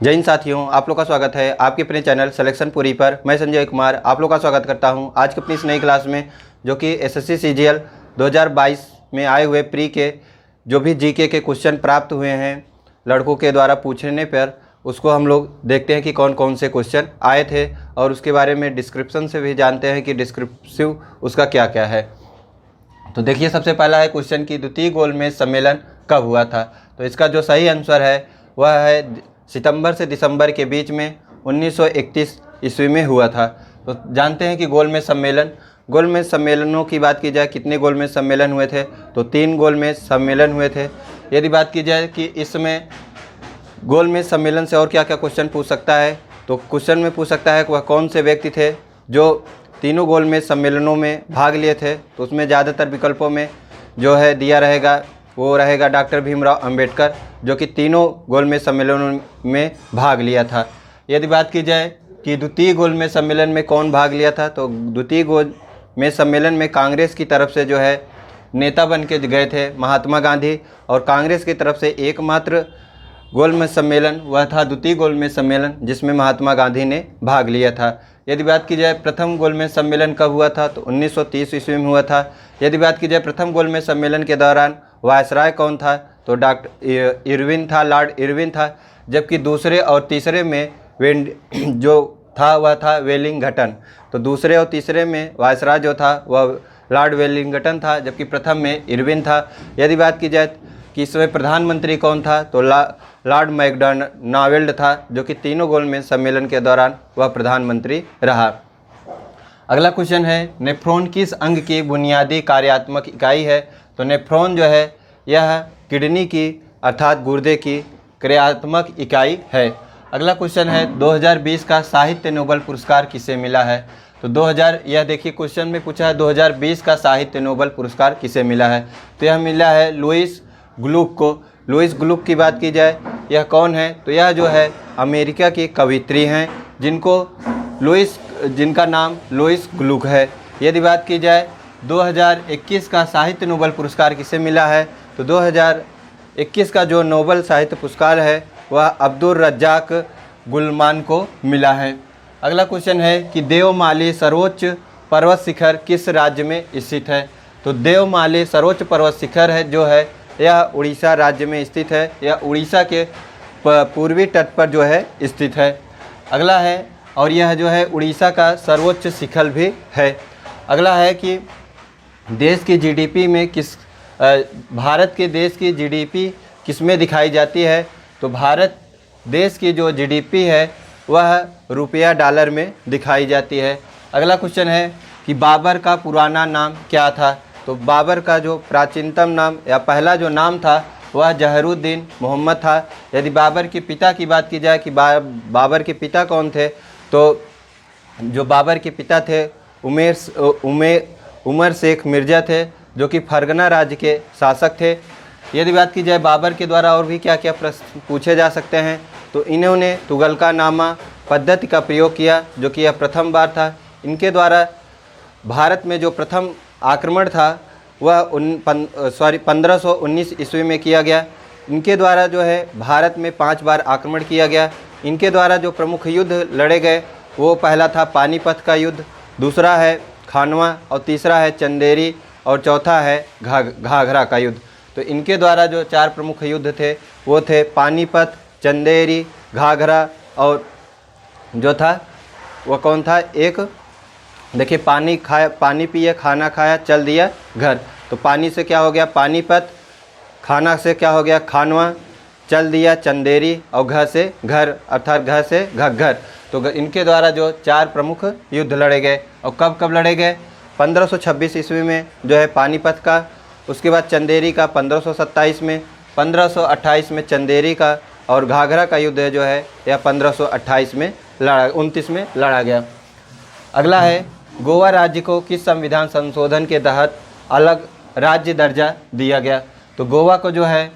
जय हिंद साथियों, आप लोग का स्वागत है आपके अपने चैनल सिलेक्शन पूरी पर। मैं संजय कुमार आप लोग का स्वागत करता हूं आज की अपनी इस नई क्लास में, जो कि एसएससी सीजीएल 2022 में आए हुए प्री के जो भी जीके के क्वेश्चन प्राप्त हुए हैं लड़कों के द्वारा पूछने पर, उसको हम लोग देखते हैं कि कौन कौन से क्वेश्चन आए थे और उसके बारे में डिस्क्रिप्शन से भी जानते हैं कि डिस्क्रिप्टिव उसका क्या क्या है। तो देखिए, सबसे पहला है क्वेश्चन की द्वितीय गोलमेज सम्मेलन कब हुआ था। तो इसका जो सही आंसर है वह है सितंबर से दिसंबर के बीच में 1931 ईस्वी में हुआ था। तो जानते हैं कि गोलमेज सम्मेलनों की बात की जाए, कितने गोलमेज सम्मेलन हुए थे, तो 3 गोलमेज सम्मेलन हुए थे। यदि बात की जाए कि इसमें गोलमेज सम्मेलन से और क्या क्या क्वेश्चन पूछ सकता है, तो क्वेश्चन में पूछ सकता है कि वह कौन से व्यक्ति थे जो तीनों गोलमेज सम्मेलनों में भाग लिए थे। तो उसमें ज़्यादातर विकल्पों में जो है दिया रहेगा वो रहेगा डॉक्टर भीमराव अंबेडकर, जो कि तीनों गोलमेज सम्मेलनों में भाग लिया था। यदि बात की जाए कि द्वितीय गोलमेज सम्मेलन में कौन भाग लिया था, तो द्वितीय गोलमेज सम्मेलन में कांग्रेस की तरफ से जो है नेता बन के गए थे महात्मा गांधी, और कांग्रेस की तरफ से एकमात्र गोलमेज सम्मेलन वह था द्वितीय गोलमेज सम्मेलन जिसमें महात्मा गांधी ने भाग लिया था। यदि बात की जाए प्रथम गोलमेज सम्मेलन कब हुआ था, तो 1930 ईस्वी में हुआ था। यदि बात की जाए प्रथम गोलमेज सम्मेलन के दौरान वायसराय कौन था, तो डॉक्टर इरविन था, लॉर्ड इरविन था। जबकि दूसरे और तीसरे में जो था वह था वेलिंगटन। तो दूसरे और तीसरे में वायसराय जो था वह लॉर्ड वेलिंगटन था, जबकि प्रथम में इरविन था। यदि बात की जाए कि इसमें प्रधानमंत्री कौन था, तो लॉर्ड मैकडॉनल्ड था, जो कि तीनों गोलमेज सम्मेलन के दौरान वह प्रधानमंत्री रहा। अगला क्वेश्चन है, नेफ्रॉन किस अंग की बुनियादी कार्यात्मक इकाई है। तो नेफ्रॉन जो है यह किडनी की अर्थात गुर्दे की क्रियात्मक इकाई है। अगला क्वेश्चन है, 2020 का साहित्य नोबेल पुरस्कार किसे मिला है। तो 2000 यह देखिए क्वेश्चन में पूछा है 2020 का साहित्य नोबेल पुरस्कार किसे मिला है। तो यह मिला है लुईस ग्लुक को। लुईस ग्लुक की बात की जाए, यह कौन है, तो यह जो है अमेरिका की कवयित्री हैं जिनका नाम लुईस ग्लुक है। यदि बात की जाए 2021 का साहित्य नोबेल पुरस्कार किसे मिला है, तो 2021 का जो नोबेल साहित्य पुरस्कार है वह अब्दुल रज्जाक गुलमान को मिला है। अगला क्वेश्चन है कि देवमाली सर्वोच्च पर्वत शिखर किस राज्य में स्थित है। तो देवमाली सर्वोच्च पर्वत शिखर है जो है यह उड़ीसा राज्य में स्थित है। यह उड़ीसा के पूर्वी तट पर जो है स्थित है। अगला है, और यह जो है उड़ीसा का सर्वोच्च शिखर भी है। अगला है कि देश की जीडीपी में भारत के देश की जीडीपी किस में दिखाई जाती है। तो भारत देश की जो जीडीपी है वह रुपया डॉलर में दिखाई जाती है। अगला क्वेश्चन है कि बाबर का पुराना नाम क्या था। तो बाबर का जो प्राचीनतम नाम या पहला जो नाम था वह जहरुद्दीन मोहम्मद था। यदि बाबर के पिता की बात की जाए कि बाबर के पिता कौन थे, तो जो बाबर के पिता थे उमर शेख मिर्ज़ा थे, जो कि फरगना राज्य के शासक थे। यदि बात की जाए बाबर के द्वारा और भी क्या क्या प्रश्न पूछे जा सकते हैं, तो इन्होंने तुगलकानामा पद्धति का प्रयोग किया, जो कि यह प्रथम बार था। इनके द्वारा भारत में जो प्रथम आक्रमण था वह 1519 ईस्वी में किया गया। इनके द्वारा जो है भारत में 5 बार आक्रमण किया गया। इनके द्वारा जो प्रमुख युद्ध लड़े गए वो पहला था पानीपत का युद्ध, दूसरा है खानवा, और तीसरा है चंदेरी, और चौथा है घाघरा का युद्ध। तो इनके द्वारा जो 4 प्रमुख युद्ध थे वो थे पानीपत, चंदेरी, घाघरा, और जो था वह कौन था, एक देखिए पानी पिए, खाना खाया, चल दिया घर। तो पानी से क्या हो गया पानीपत, खाना से क्या हो गया खानवा, चल दिया चंदेरी, और घर से घर अर्थात घर से घग्घर। तो इनके द्वारा जो 4 प्रमुख युद्ध लड़े गए। और कब कब लड़े गए, 1526 ईस्वी में जो है पानीपत का, उसके बाद चंदेरी का 1527 में, 1528 में चंदेरी का, और घाघरा का युद्ध जो है यह 1529 में लड़ा गया। अगला है, गोवा राज्य को किस संविधान संशोधन के तहत अलग राज्य दर्जा दिया गया। तो गोवा को जो है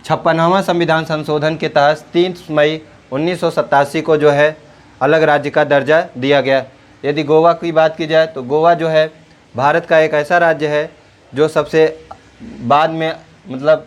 56वां संविधान संशोधन के तहत 3 मई 1987 को जो है अलग राज्य का दर्जा दिया गया। यदि गोवा की बात की जाए, तो गोवा जो है भारत का एक ऐसा राज्य है जो सबसे बाद में मतलब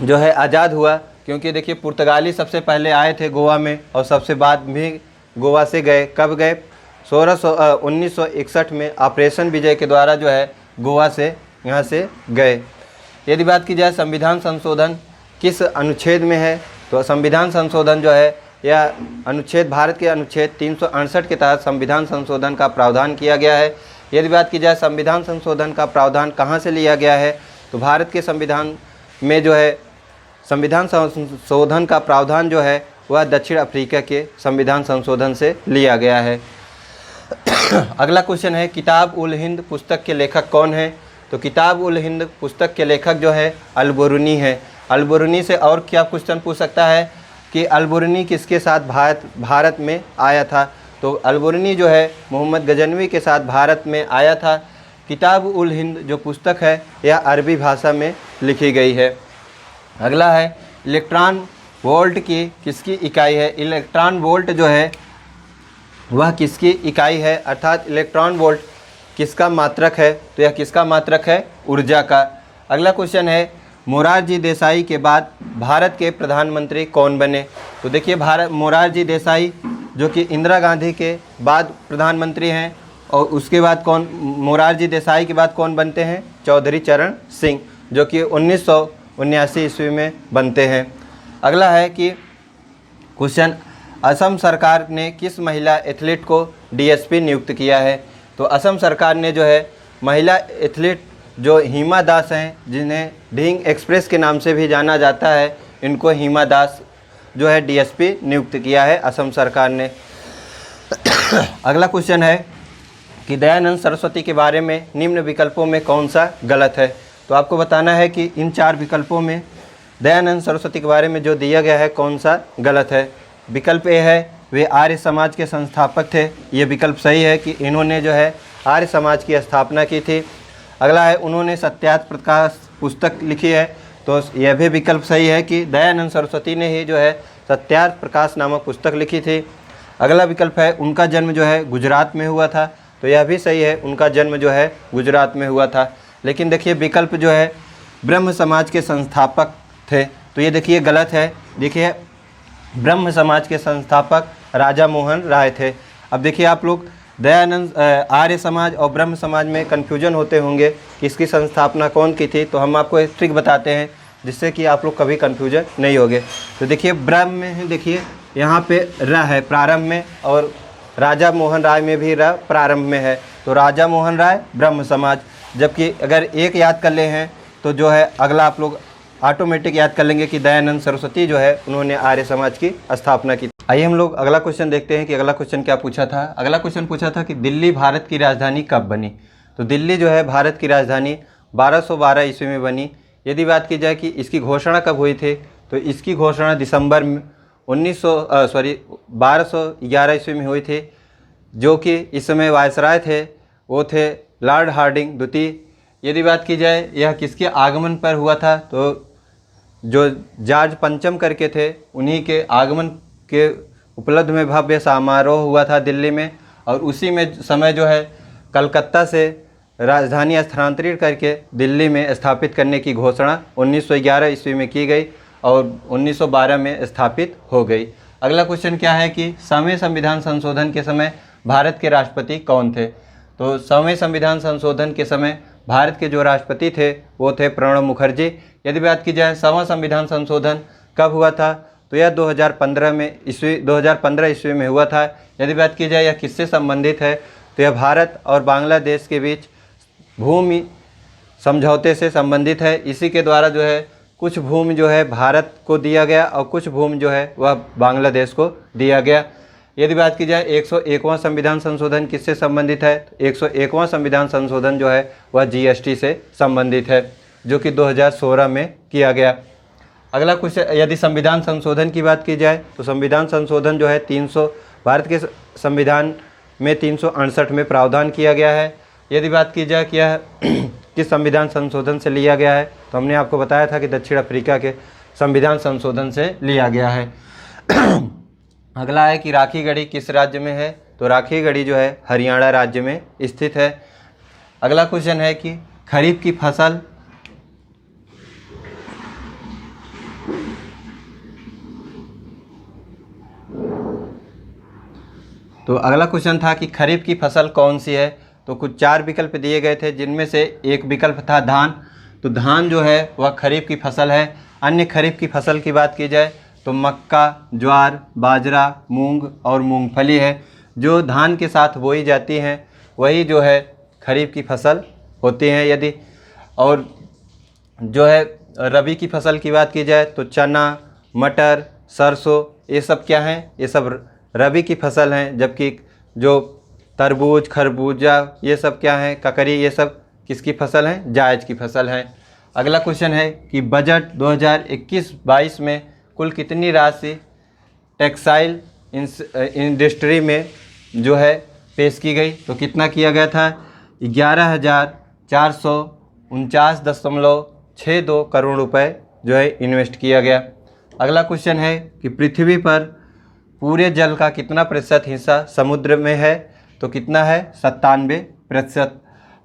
जो है आज़ाद हुआ, क्योंकि देखिए पुर्तगाली सबसे पहले आए थे गोवा में और सबसे बाद भी गोवा से गए। कब गए? 1961 में ऑपरेशन विजय के द्वारा जो है गोवा से यहाँ से गए। यदि बात की जाए संविधान संशोधन किस अनुच्छेद में है, तो संविधान संशोधन जो है यह अनुच्छेद भारत के अनुच्छेद 368 के तहत संविधान संशोधन का प्रावधान किया गया है। यदि बात की जाए संविधान संशोधन का प्रावधान कहाँ से लिया गया है, तो भारत के संविधान में जो है संविधान संशोधन का प्रावधान जो है वह दक्षिण अफ्रीका के संविधान संशोधन से लिया गया है। अगला क्वेश्चन है किताब उल हिंद पुस्तक के लेखक कौन है, तो किताब उल हिंद पुस्तक के लेखक जो है अल-बुरूनी है। अल-बुरूनी से और क्या क्वेश्चन पूछ सकता है कि अल-बुरूनी किसके साथ भारत में आया था, तो अल-बुरूनी जो है मोहम्मद गजनवी के साथ भारत में आया था। किताब उल हिंद जो पुस्तक है यह अरबी भाषा में लिखी गई है। अगला है इलेक्ट्रॉन वोल्ट की किसकी इकाई है। इलेक्ट्रॉन वोल्ट जो है वह किसकी इकाई है, अर्थात इलेक्ट्रॉन वोल्ट किसका मात्रक है, तो यह किसका मात्रक है, ऊर्जा का। अगला क्वेश्चन है मोरारजी देसाई के बाद भारत के प्रधानमंत्री कौन बने, तो देखिए मोरारजी देसाई जो कि इंदिरा गांधी के बाद प्रधानमंत्री हैं और उसके बाद मोरारजी देसाई के बाद कौन बनते हैं, चौधरी चरण सिंह जो कि 1979 ईस्वी में बनते हैं। अगला है कि क्वेश्चन असम सरकार ने किस महिला एथलीट को डीएसपी नियुक्त किया है, तो असम सरकार ने जो है महिला एथलीट जो हिमा दास हैं, जिन्हें ढींग एक्सप्रेस के नाम से भी जाना जाता है, इनको हिमा दास जो है डीएसपी नियुक्त किया है असम सरकार ने। अगला क्वेश्चन है कि दयानंद सरस्वती के बारे में निम्न विकल्पों में कौन सा गलत है, तो आपको बताना है कि इन 4 विकल्पों में दयानंद सरस्वती के बारे में जो दिया गया है कौन सा गलत है। विकल्प ए है वे आर्य समाज के संस्थापक थे, ये विकल्प सही है कि इन्होंने जो है आर्य समाज की स्थापना की थी। अगला है उन्होंने सत्यार्थ प्रकाश पुस्तक लिखी है, तो यह भी विकल्प सही है कि दयानंद सरस्वती ने ही जो है सत्यार्थ प्रकाश नामक पुस्तक लिखी थी। अगला विकल्प है उनका जन्म जो है गुजरात में हुआ था, तो यह भी सही है, उनका जन्म जो है गुजरात में हुआ था। लेकिन देखिए विकल्प जो है ब्रह्म समाज के संस्थापक थे, तो ये देखिए गलत है। देखिए ब्रह्म समाज के संस्थापक राजा मोहन राय थे। अब देखिए आप लोग दयानंद आर्य समाज और ब्रह्म समाज में कन्फ्यूजन होते होंगे कि इसकी संस्थापना कौन की थी, तो हम आपको एक ट्रिक बताते हैं जिससे कि आप लोग कभी कन्फ्यूजन नहीं होगे। तो देखिए ब्रह्म में है, देखिए यहाँ पे र है प्रारंभ में और राजा मोहन राय में भी र प्रारंभ में है, तो राजा मोहन राय ब्रह्म समाज। जबकि अगर एक याद कर ले हैं तो जो है अगला आप लोग ऑटोमेटिक याद कर लेंगे कि दयानंद सरस्वती जो है उन्होंने आर्य समाज की स्थापना की। आइए हम लोग अगला क्वेश्चन देखते हैं कि अगला क्वेश्चन क्या पूछा था। अगला क्वेश्चन पूछा था कि दिल्ली भारत की राजधानी कब बनी, तो दिल्ली जो है भारत की राजधानी 1212 ईस्वी में बनी। यदि बात की जाए कि इसकी घोषणा कब हुई थी, तो इसकी घोषणा दिसंबर 1211 ईस्वी में हुई थी। जो कि इस समय वायसराय थे वो थे लॉर्ड हार्डिंग द्वितीय। यदि बात की जाए यह किसके आगमन पर हुआ था, तो जो जॉर्ज पंचम करके थे उन्हीं के आगमन के उपलब्ध में भव्य समारोह हुआ था दिल्ली में। और उसी में समय जो है कलकत्ता से राजधानी स्थानांतरित करके दिल्ली में स्थापित करने की घोषणा 1911 ईस्वी में की गई और 1912 में स्थापित हो गई। अगला क्वेश्चन क्या है कि 7वें संविधान संशोधन के समय भारत के राष्ट्रपति कौन थे, तो 7वें संविधान संशोधन के समय भारत के जो राष्ट्रपति थे वो थे प्रणब मुखर्जी। यदि बात की जाए 7वां संविधान संशोधन कब हुआ था, तो यह 2015 ईस्वी में हुआ था। यदि बात की जाए यह किससे संबंधित है, तो यह भारत और बांग्लादेश के बीच भूमि समझौते से संबंधित है। इसी के द्वारा जो है कुछ भूमि जो है भारत को दिया गया और कुछ भूमि जो है वह बांग्लादेश को दिया गया। यदि बात की जाए 101वां संविधान संशोधन किससे संबंधित है, तो 101वां संविधान संशोधन जो है वह जीएसटी से संबंधित है, जो कि 2016 में किया गया। अगला क्वेश्चन, यदि संविधान संशोधन की बात की जाए तो संविधान संशोधन जो है भारत के संविधान में 368 में प्रावधान किया गया है। यदि बात की जाए कि यह किस संविधान संशोधन से लिया गया है, तो हमने आपको बताया था कि दक्षिण अफ्रीका के संविधान संशोधन से लिया गया है। अगला है कि राखी गढ़ी किस राज्य में है, तो राखी गढ़ी जो है हरियाणा राज्य में स्थित है। अगला क्वेश्चन है कि खरीफ की फसल तो अगला क्वेश्चन था कि खरीफ की फसल कौन सी है। तो कुछ 4 विकल्प दिए गए थे, जिनमें से एक विकल्प था धान। तो धान जो है वह खरीफ की फसल है। अन्य खरीफ की फसल की बात की जाए तो मक्का, ज्वार, बाजरा, मूंग और मूंगफली है, जो धान के साथ बोई जाती हैं, वही जो है खरीफ की फसल होती हैं। यदि और जो है रबी की फसल की बात की जाए तो चना, मटर, सरसों, ये सब क्या हैं, ये सब रबी की फसल हैं। जबकि जो तरबूज, खरबूजा, ये सब क्या हैं, ककड़ी, ये सब किसकी फसल हैं, जायद की फसल हैं। अगला क्वेश्चन है कि बजट 2021-22 में कुल कितनी राशि टेक्सटाइल इंडस्ट्री में जो है पेश की गई। तो कितना किया गया था, 11,449.62 करोड़ रुपए जो है इन्वेस्ट किया गया। अगला क्वेश्चन है कि पृथ्वी पर पूरे जल का कितना प्रतिशत हिस्सा समुद्र में है। तो कितना है, 97%।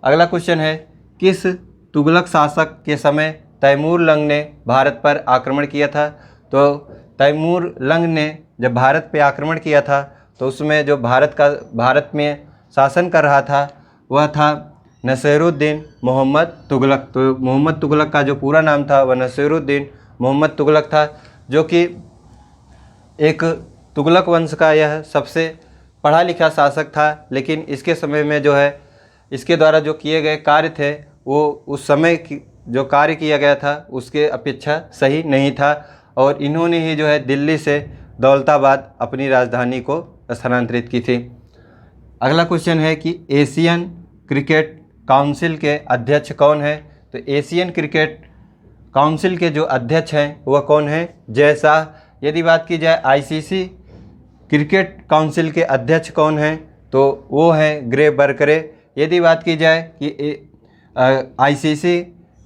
अगला क्वेश्चन है किस तुगलक शासक के समय तैमूर लंग ने भारत पर आक्रमण किया था। तो तैमूर लंग ने जब भारत पे आक्रमण किया था तो उसमें जो भारत में शासन कर रहा था वह था नसीरुद्दीन मोहम्मद तुगलक। तो मोहम्मद तुगलक का जो पूरा नाम था वह नसीरुद्दीन मोहम्मद तुगलक था, जो कि एक तुगलक वंश का यह सबसे पढ़ा लिखा शासक था। लेकिन इसके समय में जो है इसके द्वारा जो किए गए कार्य थे वो उस समय की जो कार्य किया गया था उसके अपेक्षा सही नहीं था, और इन्होंने ही जो है दिल्ली से दौलताबाद अपनी राजधानी को स्थानांतरित की थी। अगला क्वेश्चन है कि एशियन क्रिकेट काउंसिल के अध्यक्ष कौन है। तो एशियन क्रिकेट काउंसिल के जो अध्यक्ष हैं वह कौन है, जय शाह। यदि बात की जाए आईसीसी क्रिकेट काउंसिल के अध्यक्ष कौन हैं तो वो हैं ग्रे बर्करे। यदि बात की जाए कि आईसीसी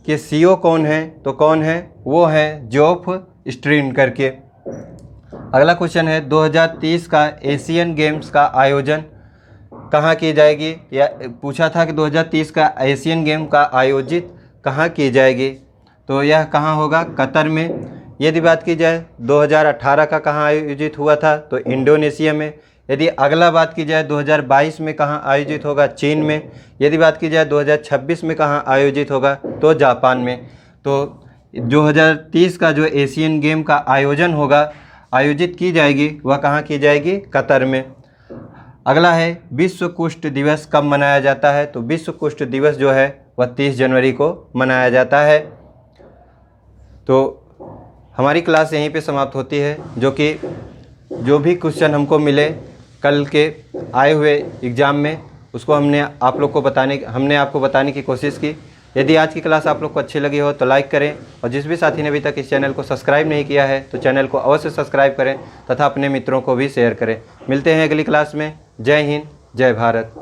के सीईओ कौन हैं तो कौन है, वो हैं जॉफ स्ट्रीन करके। अगला क्वेश्चन है 2030 का एशियन गेम्स का आयोजन कहाँ की जाएगी, या पूछा था कि 2030 का एशियन गेम का आयोजित कहाँ की जाएगी। तो यह कहाँ होगा, कतर में। यदि बात की जाए 2018 का कहाँ आयोजित हुआ था तो इंडोनेशिया में। यदि अगला बात की जाए 2022 में कहाँ आयोजित होगा, चीन में। यदि बात की जाए 2026 में कहाँ आयोजित होगा तो जापान में। तो 2030 का जो एशियन गेम का आयोजन होगा, आयोजित की जाएगी, वह कहाँ की जाएगी, कतर में। अगला है विश्व कुष्ठ दिवस कब मनाया जाता है। तो विश्व कुष्ठ दिवस जो है वह 30 जनवरी को मनाया जाता है। तो हमारी क्लास यहीं पे समाप्त होती है, जो भी क्वेश्चन हमको मिले कल के आए हुए एग्ज़ाम में उसको हमने आपको बताने की कोशिश की। यदि आज की क्लास आप लोग को अच्छी लगी हो तो लाइक करें, और जिस भी साथी ने अभी तक इस चैनल को सब्सक्राइब नहीं किया है तो चैनल को अवश्य सब्सक्राइब करें तथा अपने मित्रों को भी शेयर करें। मिलते हैं अगली क्लास में। जय हिंद, जय भारत।